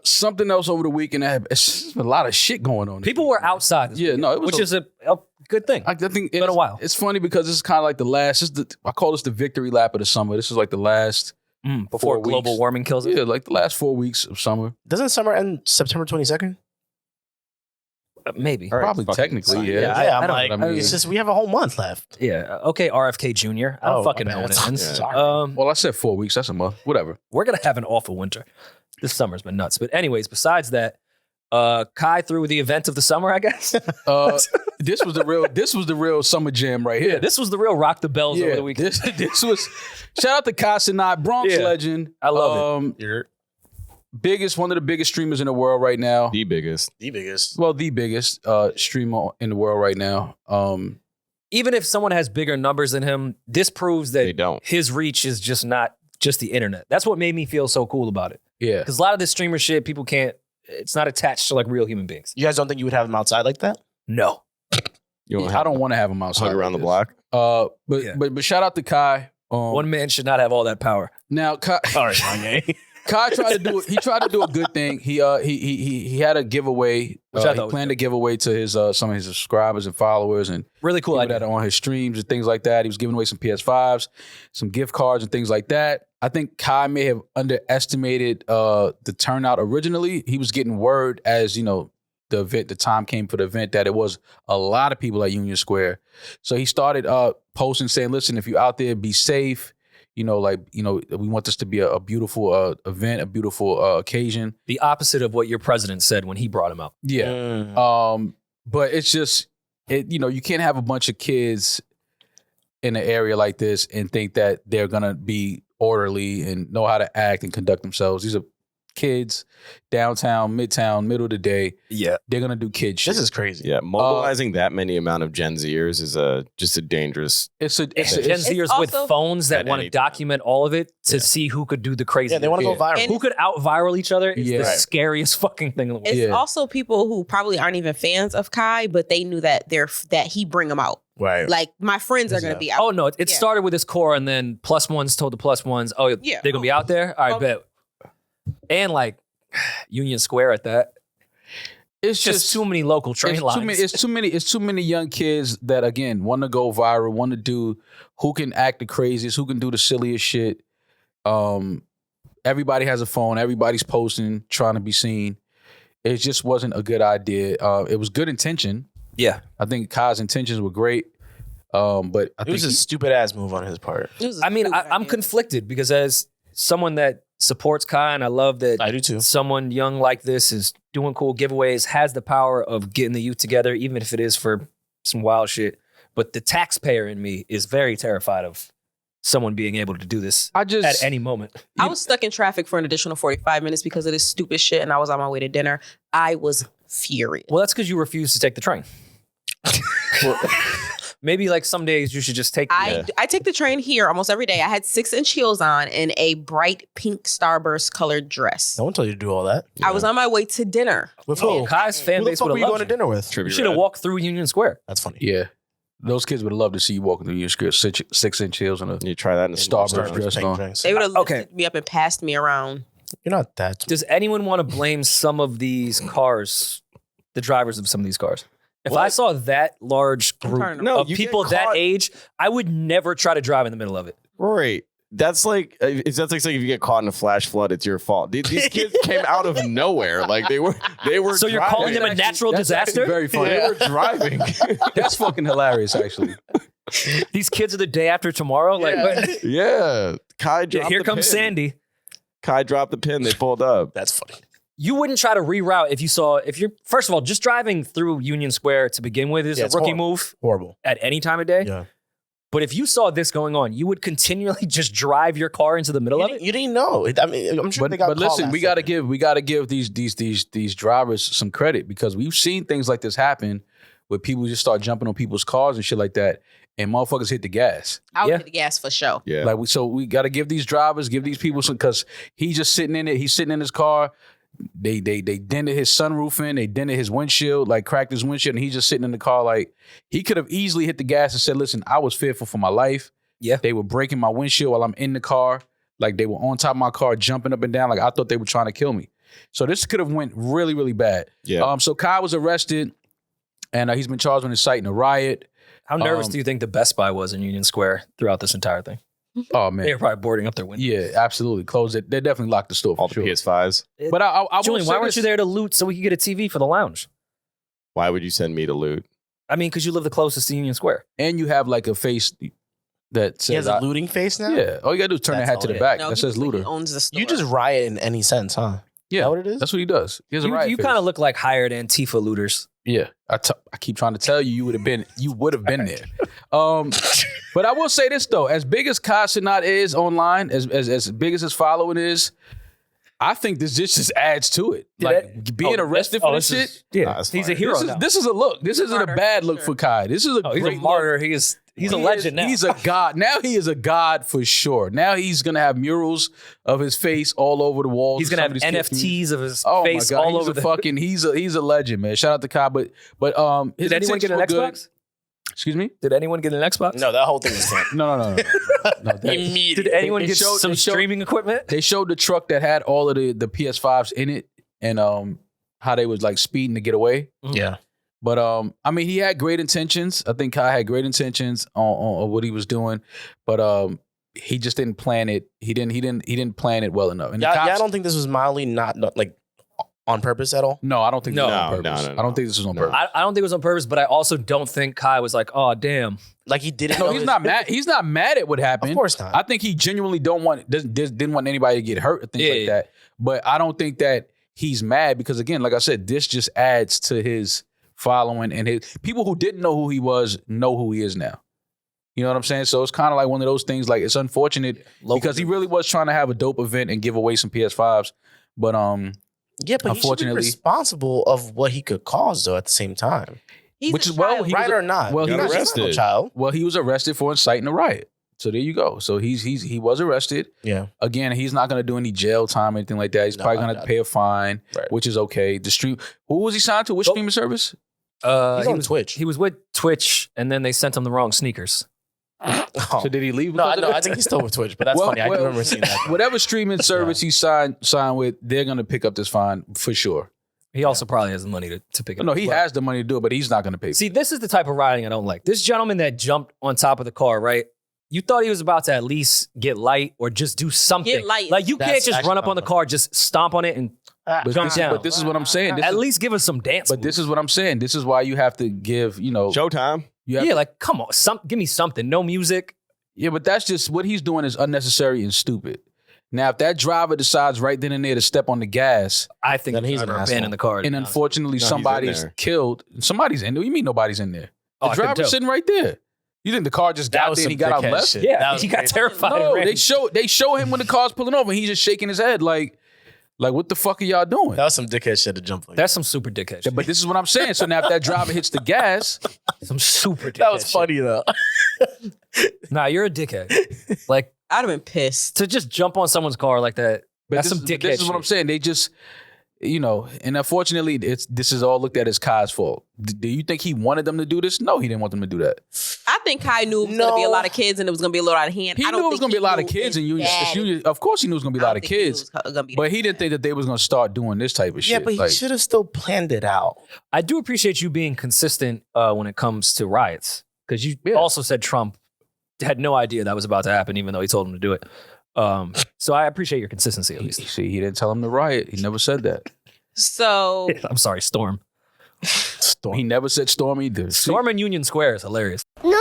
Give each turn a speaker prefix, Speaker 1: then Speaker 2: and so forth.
Speaker 1: Something else over the weekend. It's a lot of shit going on.
Speaker 2: People were outside. This weekend,
Speaker 1: it was
Speaker 2: which is a good thing.
Speaker 1: I think
Speaker 2: it's been a while.
Speaker 1: It's funny because this is kind of like the last. I call this the victory lap of the summer. This is like the last
Speaker 2: before global warming kills it.
Speaker 1: Yeah, like the last 4 weeks of summer.
Speaker 3: Doesn't summer end September 22nd?
Speaker 2: Maybe.
Speaker 1: Probably technically, yeah.
Speaker 3: I'm like, it's just we have a whole month left.
Speaker 2: Yeah. Okay, RFK Jr. I don't fucking know when it ends.
Speaker 1: Well, I said 4 weeks. That's a month. Whatever.
Speaker 2: We're gonna have an awful winter. This summer's been nuts. But anyways, besides that, Kai threw the event of the summer, I guess.
Speaker 1: This was the real summer jam right here.
Speaker 2: Yeah, this was the real rock the bells over the weekend.
Speaker 1: This was shout out to Cenat, Bronx legend.
Speaker 2: I love it.
Speaker 1: One of the biggest streamers in the world right now.
Speaker 4: The biggest.
Speaker 1: Well, the biggest streamer in the world right now.
Speaker 2: Even if someone has bigger numbers than him, this proves that
Speaker 4: They don't.
Speaker 2: his reach is just not just the internet. That's what made me feel so cool about it.
Speaker 1: Yeah.
Speaker 2: Because a lot of this streamer shit, people can't, it's not attached to like real human beings.
Speaker 3: You guys don't think you would have him outside like that?
Speaker 2: No.
Speaker 1: I don't want to have him outside.
Speaker 4: Hug around the block.
Speaker 1: But shout out to Kai.
Speaker 2: One man should not have all that power.
Speaker 1: Now, Kai,
Speaker 3: All right, Kanye.
Speaker 1: Kai tried to do it. He tried to do a good thing. He had a giveaway.
Speaker 2: Which I
Speaker 1: He
Speaker 2: thought
Speaker 1: planned to give away to his some of his subscribers and followers and
Speaker 2: Really cool
Speaker 1: people
Speaker 2: idea.
Speaker 1: that are on his streams and things like that. He was giving away some PS5s, some gift cards and things like that. I think Kai may have underestimated the turnout originally. He was getting word as the time came for the event that it was a lot of people at Union Square. So he started posting saying, "Listen, if you're out there, be safe. We want this to be a beautiful event, a beautiful occasion."
Speaker 2: The opposite of what your president said when he brought him out.
Speaker 1: Yeah. But it's just, you can't have a bunch of kids in an area like this and think that they're going to be orderly and know how to act and conduct themselves. These are kids, downtown, midtown, middle of the day.
Speaker 2: Yeah.
Speaker 1: They're going to do kid shit.
Speaker 3: This is crazy.
Speaker 4: Yeah, mobilizing that many amount of Gen Zers is just a dangerous.
Speaker 2: It's Gen Zers with phones that want to document all of it to see who could do the crazy.
Speaker 3: Yeah, they want to go viral.
Speaker 2: Who could out viral each other is the scariest fucking thing in the world.
Speaker 5: It's also people who probably aren't even fans of Kai, but they knew that he bring them out.
Speaker 3: Right.
Speaker 5: Like, my friends are going to be out.
Speaker 2: Oh, no. It started with his core, and then plus ones told the plus ones, they're going to be out there? All right, bet. And, like, Union Square at that. It's just too many local train lines.
Speaker 1: It's too many young kids that, again, want to go viral, want to do, who can act the craziest, who can do the silliest shit. Everybody has a phone. Everybody's posting, trying to be seen. It just wasn't a good idea. It was good intention.
Speaker 2: Yeah.
Speaker 1: I think Kai's intentions were great. But I think
Speaker 3: it was a stupid ass move on his part.
Speaker 2: I'm conflicted because as someone that supports Kai, and I love that
Speaker 3: I do too.
Speaker 2: Someone young like this is doing cool giveaways, has the power of getting the youth together, even if it is for some wild shit. But the taxpayer in me is very terrified of someone being able to do this at any moment.
Speaker 5: I was stuck in traffic for an additional 45 minutes because of this stupid shit, and I was on my way to dinner. I was furious.
Speaker 2: Well, that's because you refused to take the train. Maybe like some days you should just take
Speaker 5: I take the train here almost every day. I had 6-inch heels on and a bright pink Starburst colored dress.
Speaker 3: No one told you to do all that.
Speaker 5: I was on my way to dinner.
Speaker 3: With who?
Speaker 2: Kai's fan base would have loved
Speaker 3: you going to dinner with?
Speaker 2: You should have walked through Union Square.
Speaker 3: That's funny.
Speaker 1: Yeah. Those kids would have loved to see you walking through Union Square, 6-inch heels and
Speaker 4: you try that in a
Speaker 1: Starburst dress on.
Speaker 5: They would have lifted me up and passed me around.
Speaker 3: You're not that.
Speaker 2: Does anyone want to blame some of these cars, the drivers of some of these cars? If I saw that large group of people that age, I would never try to drive in the middle of it.
Speaker 4: Rory, that's like saying if you get caught in a flash flood, it's your fault. These kids came out of nowhere, like they were. So
Speaker 2: you're calling them a natural disaster?
Speaker 1: Very funny.
Speaker 4: They were driving.
Speaker 1: That's fucking hilarious, actually.
Speaker 2: These kids are the day after tomorrow. Like,
Speaker 4: yeah. Kai dropped
Speaker 2: here
Speaker 4: the
Speaker 2: comes
Speaker 4: pin.
Speaker 2: Sandy.
Speaker 4: Kai dropped the pin. They pulled up.
Speaker 3: That's funny.
Speaker 2: You wouldn't try to reroute if you're, first of all, just driving through Union Square to begin with is a rookie move.
Speaker 3: Horrible.
Speaker 2: At any time of day.
Speaker 3: Yeah.
Speaker 2: But if you saw this going on, you would continually just drive your car into the middle of it?
Speaker 3: You didn't know. I mean, I'm sure they got
Speaker 1: But listen, we gotta give these drivers some credit because we've seen things like this happen where people just start jumping on people's cars and shit like that, and motherfuckers hit the gas.
Speaker 5: I would hit the gas for sure.
Speaker 4: Yeah.
Speaker 1: Like we gotta give these drivers, give these people some, because he's just sitting in it. He's sitting in his car. They dented his sunroof in, they dented his windshield, like cracked his windshield, and he's just sitting in the car. Like, he could have easily hit the gas and said, listen, I was fearful for my life.
Speaker 2: Yeah.
Speaker 1: They were breaking my windshield while I'm in the car. Like, they were on top of my car, jumping up and down. Like, I thought they were trying to kill me. So this could have went really, really bad.
Speaker 4: Yeah.
Speaker 1: So Kai was arrested, and he's been charged with inciting a riot.
Speaker 2: How nervous do you think the Best Buy was in Union Square throughout this entire thing?
Speaker 1: Oh man,
Speaker 2: They were probably boarding up their windows.
Speaker 1: yeah, absolutely. Closed it. They definitely locked the store for
Speaker 4: All the
Speaker 1: sure.
Speaker 4: PS5s.
Speaker 1: But I will
Speaker 2: Julian,
Speaker 1: say
Speaker 2: why weren't
Speaker 1: this.
Speaker 2: you there to loot so we could get a TV for the lounge?
Speaker 4: Why would you send me to loot?
Speaker 2: I mean, because you live the closest to Union Square.
Speaker 1: And you have like a face that
Speaker 3: He has
Speaker 1: says,
Speaker 3: a looting face now?
Speaker 1: yeah. All you gotta do is turn
Speaker 3: That's
Speaker 1: that hat to
Speaker 3: all
Speaker 1: the
Speaker 3: it
Speaker 1: back.
Speaker 5: No,
Speaker 1: That
Speaker 5: he
Speaker 1: says
Speaker 5: looks like
Speaker 1: looter.
Speaker 5: he owns the store.
Speaker 3: You just riot in any sense, huh?
Speaker 1: Yeah,
Speaker 3: Is that what it is?
Speaker 1: that's what he does. He has a riot
Speaker 2: You
Speaker 1: face.
Speaker 2: kind of look like hired Antifa looters.
Speaker 1: Yeah, I keep trying to tell you, you would have been there. But I will say this though, as big as Cenat is online, as big as his following is, I think this just adds to it. Being arrested for this shit.
Speaker 2: Yeah,
Speaker 4: that's
Speaker 2: he's a
Speaker 4: fine.
Speaker 2: hero now.
Speaker 1: This is a look. This isn't a
Speaker 5: martyr,
Speaker 1: bad
Speaker 5: for
Speaker 1: look
Speaker 5: sure.
Speaker 1: for Kai. This is a
Speaker 2: He's a
Speaker 1: great
Speaker 2: martyr.
Speaker 1: look.
Speaker 2: He's a legend now.
Speaker 1: He's a god. Now he is a god for sure. Now he's gonna have murals of his face all over the walls.
Speaker 2: He's gonna have
Speaker 1: Some of these kids'
Speaker 2: NFTs of his
Speaker 1: Oh
Speaker 2: face
Speaker 1: my God,
Speaker 2: all
Speaker 1: he's
Speaker 2: over
Speaker 1: a
Speaker 2: the.
Speaker 1: fucking he's a legend, man. Shout out to Kai, but his
Speaker 2: Did anyone get an
Speaker 1: intentions were good.
Speaker 2: Xbox?
Speaker 1: Excuse me?
Speaker 2: Did anyone get an Xbox?
Speaker 3: No, that whole thing was canceled.
Speaker 1: No.
Speaker 2: Did anyone
Speaker 1: They
Speaker 2: get
Speaker 1: showed-
Speaker 2: some
Speaker 1: they showed-
Speaker 2: streaming equipment?
Speaker 1: They showed the truck that had all of the PS5s in it, and how they was like speeding to get away.
Speaker 3: Yeah.
Speaker 1: But I mean, he had great intentions. I think Kai had great intentions on what he was doing, but he just didn't plan it. He didn't plan it well enough. And the
Speaker 3: Yeah,
Speaker 1: cops,
Speaker 3: I don't think this was mildly not like on purpose at all.
Speaker 1: No, I don't think this was on
Speaker 4: No,
Speaker 1: purpose.
Speaker 4: no, no,
Speaker 1: I don't think this was on
Speaker 4: no.
Speaker 1: purpose.
Speaker 2: I don't think it was on purpose, but I also don't think Kai was like, "Oh, damn."
Speaker 3: Like he didn't.
Speaker 1: No,
Speaker 3: know
Speaker 1: he's
Speaker 3: his-
Speaker 1: not mad. He's not mad at what happened.
Speaker 3: Of course not.
Speaker 1: I think he genuinely didn't want anybody to get hurt or things
Speaker 2: Yeah,
Speaker 1: like
Speaker 2: yeah.
Speaker 1: that. But I don't think that he's mad because, again, like I said, this just adds to his following, and his people who didn't know who he was know who he is now. You know what I'm saying? So it's kind of like one of those things. Like, it's unfortunate because he really was trying to have a dope event and give away some PS5s, but
Speaker 3: Yeah, but he should be
Speaker 1: unfortunately-
Speaker 3: responsible of what he could cause, though. At the same time,
Speaker 5: He's
Speaker 1: which
Speaker 5: a
Speaker 1: is well,
Speaker 5: child.
Speaker 1: he
Speaker 3: right
Speaker 1: was,
Speaker 3: or not?
Speaker 1: well,
Speaker 3: He's
Speaker 1: he
Speaker 3: not
Speaker 1: was
Speaker 3: just no
Speaker 4: arrested.
Speaker 3: child.
Speaker 1: well, he was arrested for inciting a riot. So there you go. So he was arrested.
Speaker 3: Yeah,
Speaker 1: Again, he's not going to do any jail time or anything like that. He's
Speaker 3: No,
Speaker 1: probably going
Speaker 3: I-
Speaker 1: to pay a fine,
Speaker 3: Right.
Speaker 1: which is okay. The stream. Who was he signed to? Which
Speaker 2: Oh.
Speaker 1: streaming service?
Speaker 3: he's
Speaker 2: He
Speaker 3: on
Speaker 2: was
Speaker 3: Twitch.
Speaker 2: he was with Twitch, and then they sent him the wrong sneakers.
Speaker 3: Oh.
Speaker 1: So did he leave?
Speaker 3: No,
Speaker 1: because of
Speaker 3: I
Speaker 1: that?
Speaker 3: think he's still with Twitch, but that's funny. I do remember seeing that.
Speaker 1: Whatever streaming service he signed with, they're going to pick up this fine for sure.
Speaker 2: He also probably has the money to pick it
Speaker 1: No,
Speaker 2: up.
Speaker 1: he
Speaker 2: But-
Speaker 1: has the money to do it, but he's not going to pay.
Speaker 2: See, this is the type of riding I don't like. This gentleman that jumped on top of the car, right? You thought he was about to at least get light or just do something.
Speaker 5: Get light.
Speaker 2: Like you
Speaker 3: That's
Speaker 2: can't just
Speaker 3: actually
Speaker 2: run up on the
Speaker 3: not
Speaker 2: car, just stomp on it and
Speaker 1: but,
Speaker 2: jump
Speaker 1: this,
Speaker 2: down.
Speaker 1: but this is what I'm saying. This
Speaker 2: at
Speaker 1: is,
Speaker 2: least give us some dance.
Speaker 1: but this is what I'm saying. This is why you have to give,
Speaker 4: Showtime.
Speaker 1: you have
Speaker 2: yeah, like come on, give me something. No music.
Speaker 1: Yeah, but that's just what he's doing is unnecessary and stupid. Now, if that driver decides right then and there to step on the gas,
Speaker 2: I think
Speaker 3: Then he's
Speaker 2: he's
Speaker 3: an
Speaker 2: abandon
Speaker 3: asshole.
Speaker 2: the car.
Speaker 1: and unfortunately
Speaker 4: he's in
Speaker 1: somebody's
Speaker 4: there.
Speaker 1: killed, somebody's in there. What do you mean nobody's in there?
Speaker 2: Oh,
Speaker 1: The
Speaker 2: I couldn't
Speaker 1: driver's
Speaker 2: tell.
Speaker 1: sitting right there. You think the car just
Speaker 3: That
Speaker 1: got
Speaker 3: was
Speaker 1: there and he
Speaker 3: some
Speaker 1: got out
Speaker 3: dickhead
Speaker 1: left?
Speaker 3: shit.
Speaker 2: Yeah,
Speaker 3: That was
Speaker 2: he got
Speaker 3: crazy.
Speaker 2: terrified. and
Speaker 1: No,
Speaker 2: ran.
Speaker 1: they show him when the car's pulling over and he's just shaking his head like what the fuck are y'all doing?
Speaker 3: That was some dickhead shit to jump like.
Speaker 2: That's some super dickhead. Shit.
Speaker 1: But this is what I'm saying. So now if that driver hits the gas,
Speaker 2: Some super dickhead.
Speaker 3: That was
Speaker 2: shit.
Speaker 3: funny though.
Speaker 2: Nah, you're a dickhead. Like
Speaker 5: I'd have been pissed.
Speaker 2: to just jump on someone's car like that.
Speaker 1: but
Speaker 2: That's
Speaker 1: this,
Speaker 2: some dickhead.
Speaker 1: this is what I'm
Speaker 2: shit.
Speaker 1: saying. They just, and unfortunately, this is all looked at as Kai's fault. Do you think he wanted them to do this? No, he didn't want them to do that.
Speaker 5: I think Kai knew it was going to be a
Speaker 3: No.
Speaker 5: lot of kids and it was going to be a lot out of hand.
Speaker 1: He
Speaker 5: I don't
Speaker 1: knew it was
Speaker 5: think
Speaker 1: going to be a lot of
Speaker 5: knew
Speaker 1: kids, and
Speaker 5: his dad-
Speaker 1: of course he knew it was going to be a
Speaker 5: I
Speaker 1: lot
Speaker 5: don't
Speaker 1: of
Speaker 5: think he knew it
Speaker 1: kids.
Speaker 5: was gonna be
Speaker 1: But he didn't think that they was going to start doing this type of shit.
Speaker 3: Yeah, but he
Speaker 1: Like,
Speaker 3: should have still planned it out.
Speaker 2: I do appreciate you being consistent when it comes to riots because you
Speaker 1: Yeah.
Speaker 2: also said Trump had no idea that was about to happen, even though he told him to do it. So I appreciate your consistency at least.
Speaker 1: See, he didn't tell him to riot. He never said that.
Speaker 5: So
Speaker 2: I'm sorry, Storm.
Speaker 1: He never said Storm either. See?
Speaker 2: Storm in Union Square is hilarious.
Speaker 6: NewRoryNMal.